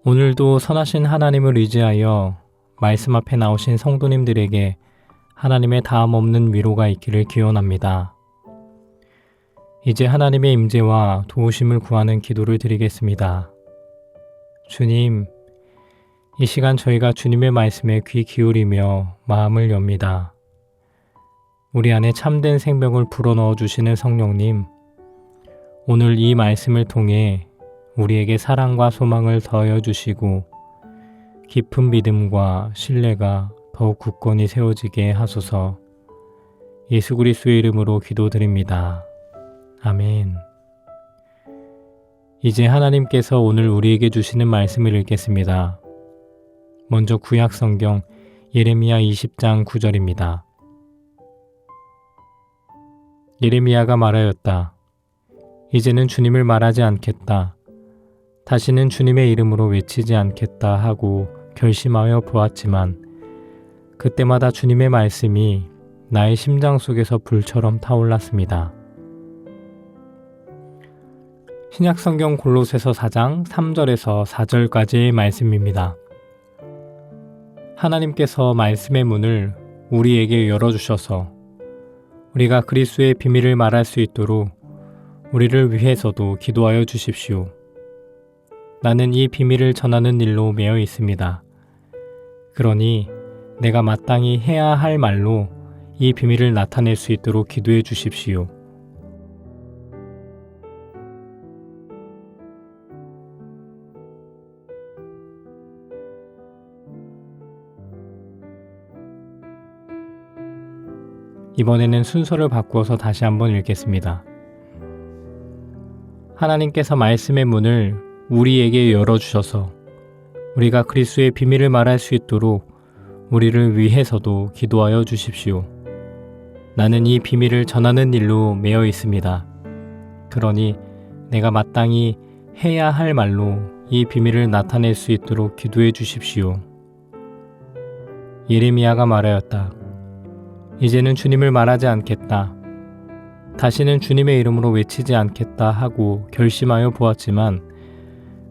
오늘도 선하신 하나님을 의지하여 말씀 앞에 나오신 성도님들에게 하나님의 다함 없는 위로가 있기를 기원합니다. 이제 하나님의 임재와 도우심을 구하는 기도를 드리겠습니다. 주님, 이 시간 저희가 주님의 말씀에 귀 기울이며 마음을 엽니다. 우리 안에 참된 생명을 불어넣어 주시는 성령님, 오늘 이 말씀을 통해 우리에게 사랑과 소망을 더하여 주시고 깊은 믿음과 신뢰가 더욱 굳건히 세워지게 하소서. 예수 그리스도의 이름으로 기도드립니다. 아멘. 이제 하나님께서 오늘 우리에게 주시는 말씀을 읽겠습니다. 먼저 구약 성경 예레미야 20장 9절입니다. 예레미야가 말하였다. 이제는 주님을 말하지 않겠다. 다시는 주님의 이름으로 외치지 않겠다 하고 결심하여 보았지만 그때마다 주님의 말씀이 나의 심장 속에서 불처럼 타올랐습니다. 신약성경 골로새서 4장 3절에서 4절까지의 말씀입니다. 하나님께서 말씀의 문을 우리에게 열어주셔서 우리가 그리스도의 비밀을 말할 수 있도록 우리를 위해서도 기도하여 주십시오. 나는 이 비밀을 전하는 일로 매여 있습니다. 그러니 내가 마땅히 해야 할 말로 이 비밀을 나타낼 수 있도록 기도해 주십시오. 이번에는 순서를 바꾸어서 다시 한번 읽겠습니다. 하나님께서 말씀의 문을 우리에게 열어주셔서 우리가 그리스도의 비밀을 말할 수 있도록 우리를 위해서도 기도하여 주십시오. 나는 이 비밀을 전하는 일로 매여 있습니다. 그러니 내가 마땅히 해야 할 말로 이 비밀을 나타낼 수 있도록 기도해 주십시오. 예레미야가 말하였다. 이제는 주님을 말하지 않겠다. 다시는 주님의 이름으로 외치지 않겠다 하고 결심하여 보았지만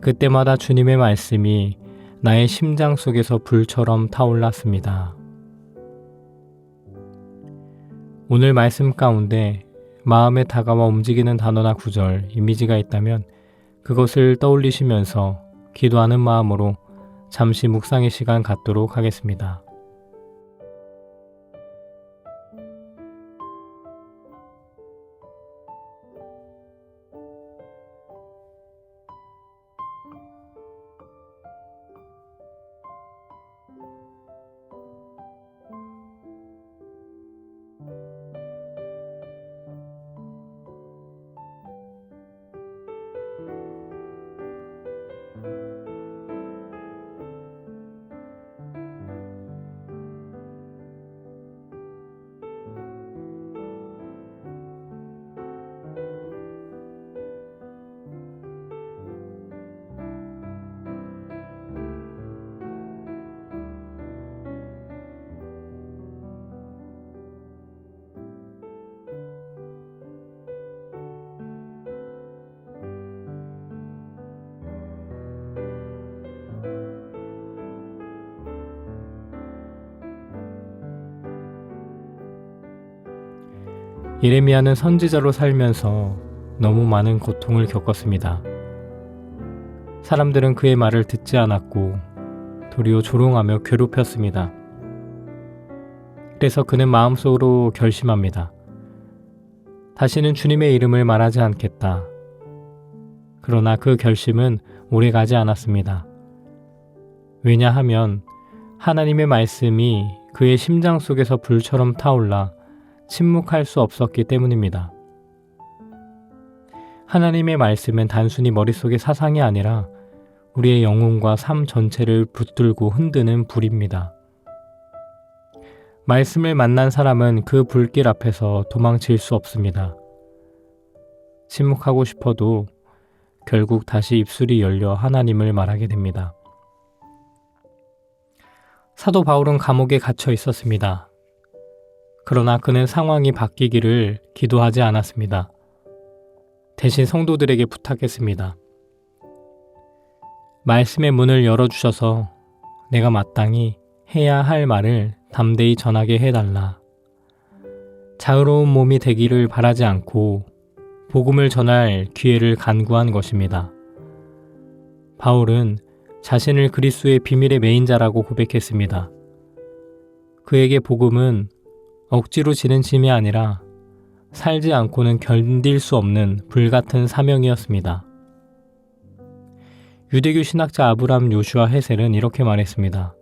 그때마다 주님의 말씀이 나의 심장 속에서 불처럼 타올랐습니다. 오늘 말씀 가운데 마음에 다가와 움직이는 단어나 구절, 이미지가 있다면 그것을 떠올리시면서 기도하는 마음으로 잠시 묵상의 시간 갖도록 하겠습니다. 예레미야는 선지자로 살면서 너무 많은 고통을 겪었습니다. 사람들은 그의 말을 듣지 않았고 도리어 조롱하며 괴롭혔습니다. 그래서 그는 마음속으로 결심합니다. 다시는 주님의 이름을 말하지 않겠다. 그러나 그 결심은 오래가지 않았습니다. 왜냐하면 하나님의 말씀이 그의 심장 속에서 불처럼 타올라 침묵할 수 없었기 때문입니다. 하나님의 말씀은 단순히 머릿속의 사상이 아니라 우리의 영혼과 삶 전체를 붙들고 흔드는 불입니다. 말씀을 만난 사람은 그 불길 앞에서 도망칠 수 없습니다. 침묵하고 싶어도 결국 다시 입술이 열려 하나님을 말하게 됩니다. 사도 바울은 감옥에 갇혀 있었습니다. 그러나 그는 상황이 바뀌기를 기도하지 않았습니다. 대신 성도들에게 부탁했습니다. 말씀의 문을 열어주셔서 내가 마땅히 해야 할 말을 담대히 전하게 해달라. 자유로운 몸이 되기를 바라지 않고 복음을 전할 기회를 간구한 것입니다. 바울은 자신을 그리스도의 비밀의 매인자라고 고백했습니다. 그에게 복음은 억지로 지는 짐이 아니라 살지 않고는 견딜 수 없는 불같은 사명이었습니다. 유대교 신학자 아브람 요슈아 헤셀은 이렇게 말했습니다.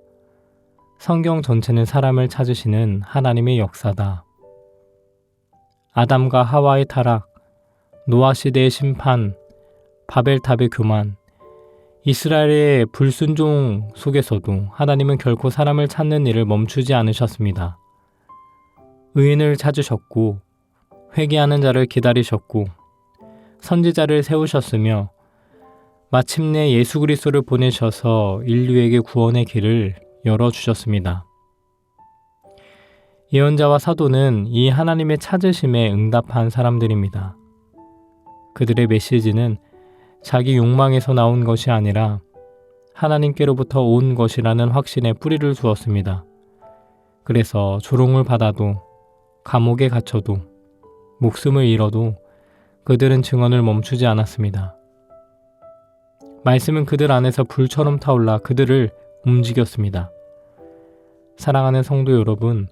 성경 전체는 사람을 찾으시는 하나님의 역사다. 아담과 하와의 타락, 노아 시대의 심판, 바벨탑의 교만, 이스라엘의 불순종 속에서도 하나님은 결코 사람을 찾는 일을 멈추지 않으셨습니다. 의인을 찾으셨고 회개하는 자를 기다리셨고 선지자를 세우셨으며 마침내 예수 그리스도를 보내셔서 인류에게 구원의 길을 열어주셨습니다. 예언자와 사도는 이 하나님의 찾으심에 응답한 사람들입니다. 그들의 메시지는 자기 욕망에서 나온 것이 아니라 하나님께로부터 온 것이라는 확신에 뿌리를 두었습니다. 그래서 조롱을 받아도 감옥에 갇혀도 목숨을 잃어도 그들은 증언을 멈추지 않았습니다. 말씀은 그들 안에서 불처럼 타올라 그들을 움직였습니다. 사랑하는 성도 여러분,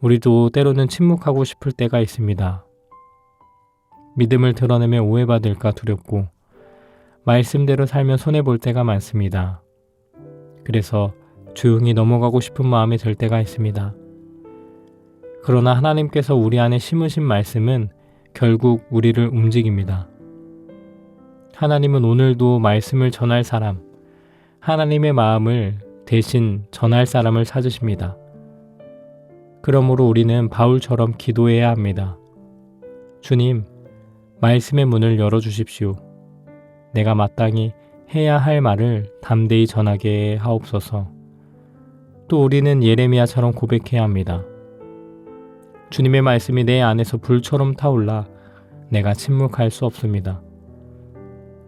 우리도 때로는 침묵하고 싶을 때가 있습니다. 믿음을 드러내며 오해받을까 두렵고 말씀대로 살면 손해볼 때가 많습니다. 그래서 조용히 넘어가고 싶은 마음이 들 때가 있습니다. 그러나 하나님께서 우리 안에 심으신 말씀은 결국 우리를 움직입니다. 하나님은 오늘도 말씀을 전할 사람, 하나님의 마음을 대신 전할 사람을 찾으십니다. 그러므로 우리는 바울처럼 기도해야 합니다. 주님, 말씀의 문을 열어주십시오. 내가 마땅히 해야 할 말을 담대히 전하게 하옵소서. 또 우리는 예레미야처럼 고백해야 합니다. 주님의 말씀이 내 안에서 불처럼 타올라 내가 침묵할 수 없습니다.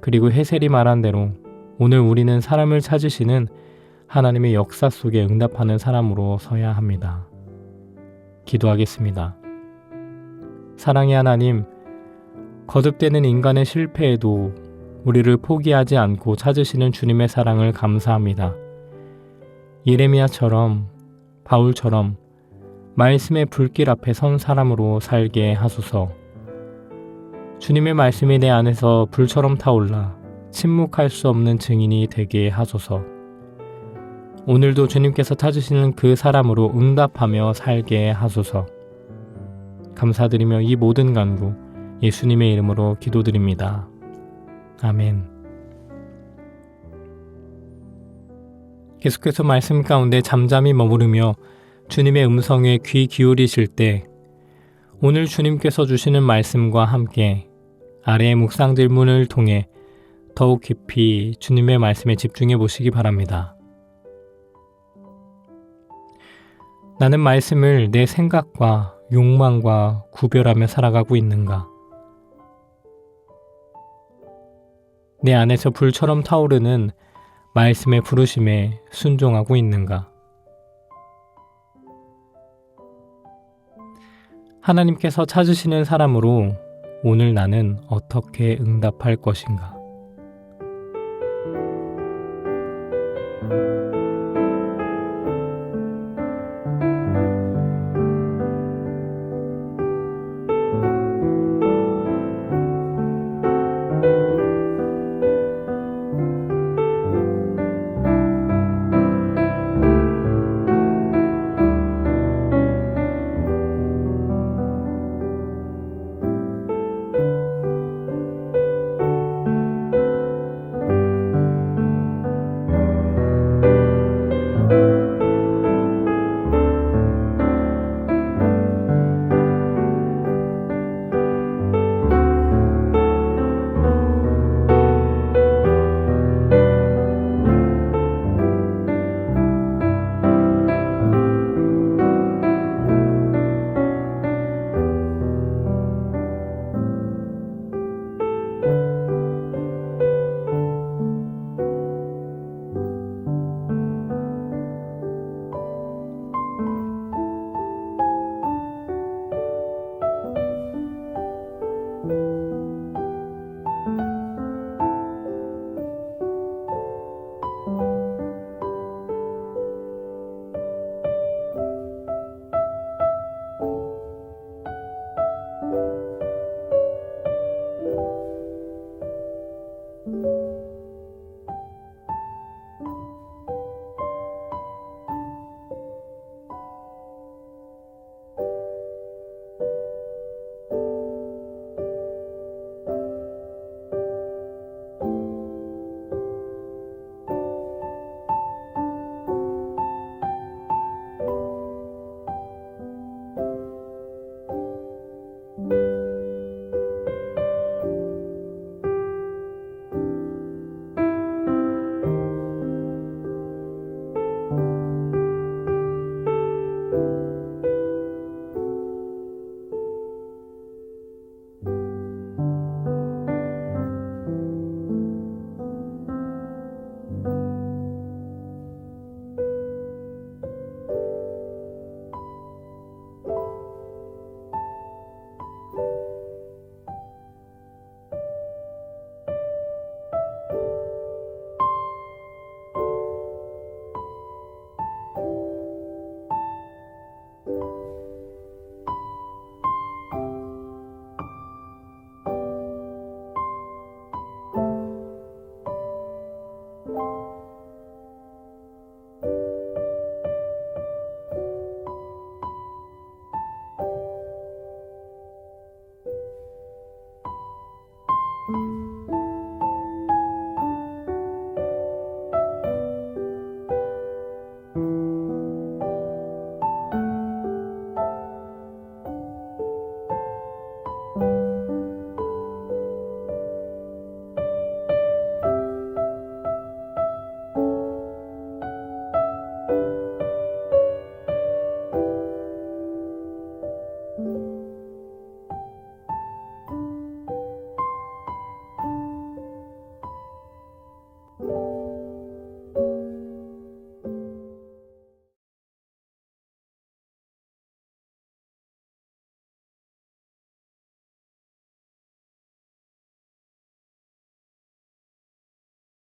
그리고 헤셀이 말한 대로 오늘 우리는 사람을 찾으시는 하나님의 역사 속에 응답하는 사람으로 서야 합니다. 기도하겠습니다. 사랑의 하나님, 거듭되는 인간의 실패에도 우리를 포기하지 않고 찾으시는 주님의 사랑을 감사합니다. 예레미야처럼 바울처럼 말씀의 불길 앞에 선 사람으로 살게 하소서. 주님의 말씀이 내 안에서 불처럼 타올라 침묵할 수 없는 증인이 되게 하소서. 오늘도 주님께서 찾으시는 그 사람으로 응답하며 살게 하소서. 감사드리며 이 모든 간구 예수님의 이름으로 기도드립니다. 아멘. 계속해서 말씀 가운데 잠잠히 머무르며 주님의 음성에 귀 기울이실 때 오늘 주님께서 주시는 말씀과 함께 아래의 묵상 질문을 통해 더욱 깊이 주님의 말씀에 집중해 보시기 바랍니다. 나는 말씀을 내 생각과 욕망과 구별하며 살아가고 있는가? 내 안에서 불처럼 타오르는 말씀의 부르심에 순종하고 있는가? 하나님께서 찾으시는 사람으로 오늘 나는 어떻게 응답할 것인가?